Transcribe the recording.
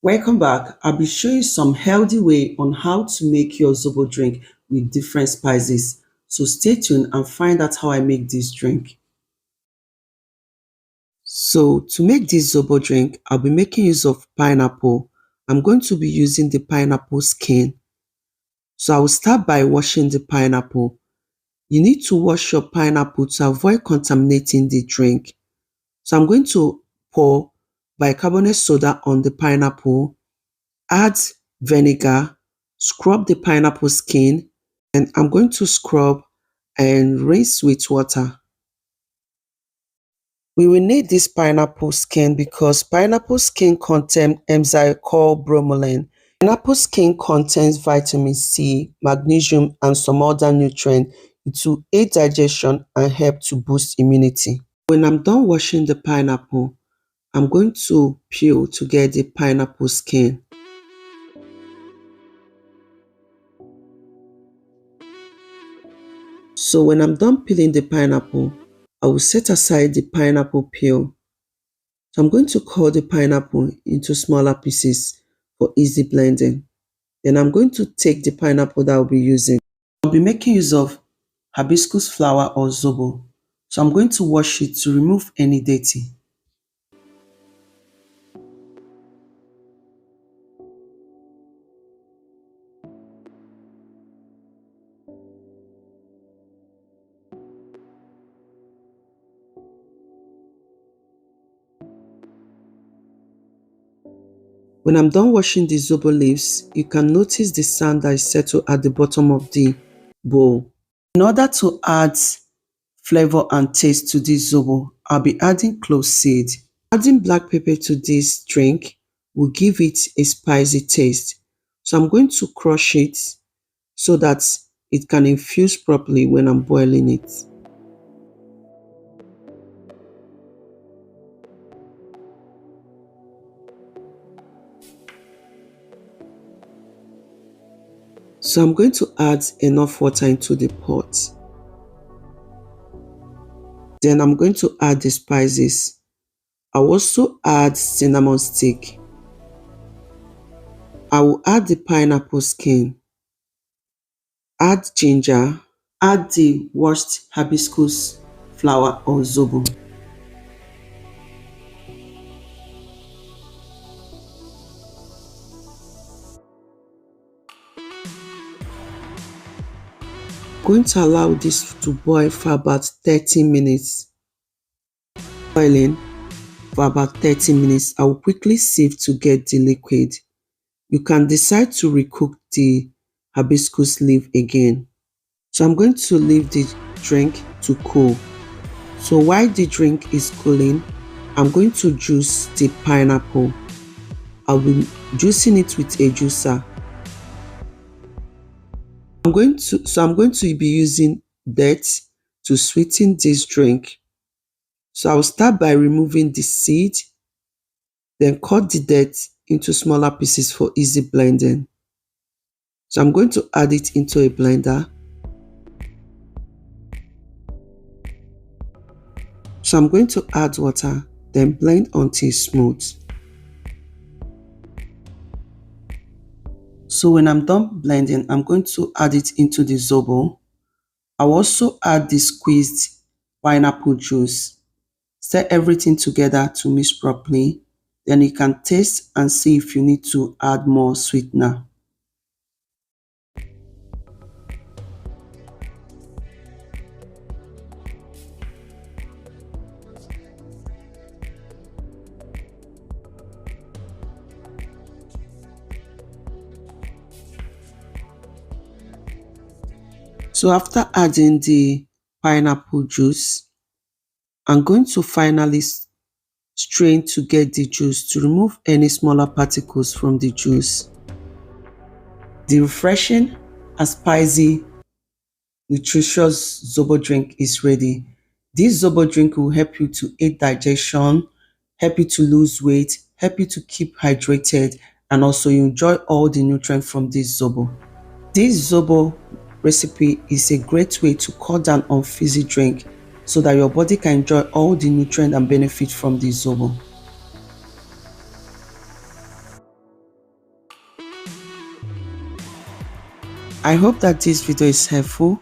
Welcome back. I'll be showing you some healthy way on how to make your Zobo drink with different spices. So stay tuned and find out how I make this drink. So to make this Zobo drink, I'll be making use of pineapple. I'm going to be using the pineapple skin. So I will start by washing the pineapple. You need to wash your pineapple to avoid contaminating the drink. So I'm going to pour bicarbonate soda on the pineapple, add vinegar, scrub the pineapple skin, and I'm going to scrub and rinse with water. We will need this pineapple skin because pineapple skin contains enzyme called bromelain. Pineapple skin contains vitamin C, magnesium, and some other nutrients. It will aid digestion and help to boost immunity. When I'm done washing the pineapple, I'm going to peel to get the pineapple skin. So when I'm done peeling the pineapple, I will set aside the pineapple peel. So I'm going to cut the pineapple into smaller pieces for easy blending. Then I'm going to take the pineapple that I'll be using. I'll be making use of hibiscus flower or zobo. So I'm going to wash it to remove any dirty. When I'm done washing the zobo leaves, you can notice the sand that is settled at the bottom of the bowl. In order to add flavor and taste to this zobo, I'll be adding clove seed. Adding black pepper to this drink will give it a spicy taste. So I'm going to crush it so that it can infuse properly when I'm boiling it. So I'm going to add enough water into the pot. Then I'm going to add the spices. I'll also add cinnamon stick. I will add the pineapple skin, add ginger, add the washed hibiscus flower or zobo. Going to allow this to boil for about 30 minutes. Boiling for about 30 minutes, I will quickly sieve to get the liquid. You can decide to recook the hibiscus leaf again. So I'm going to leave the drink to cool. So while the drink is cooling, I'm going to juice the pineapple. I'll be juicing it with a juicer. I'm going to be using dates to sweeten this drink. So I'll start by removing the seed, then cut the dates into smaller pieces for easy blending. So I'm going to add it into a blender. So I'm going to add water, then blend until smooth. So when I'm done blending, I'm going to add it into the zobo. I'll also add the squeezed pineapple juice. Stir everything together to mix properly. Then you can taste and see if you need to add more sweetener. So after adding the pineapple juice, I'm going to finally strain to get the juice to remove any smaller particles from the juice. The refreshing and spicy, nutritious Zobo drink is ready. This Zobo drink will help you to aid digestion, help you to lose weight, help you to keep hydrated, and also you enjoy all the nutrients from this Zobo. This Zobo recipe is a great way to cut down on fizzy drink so that your body can enjoy all the nutrients and benefit from this Zobo. I hope that this video is helpful.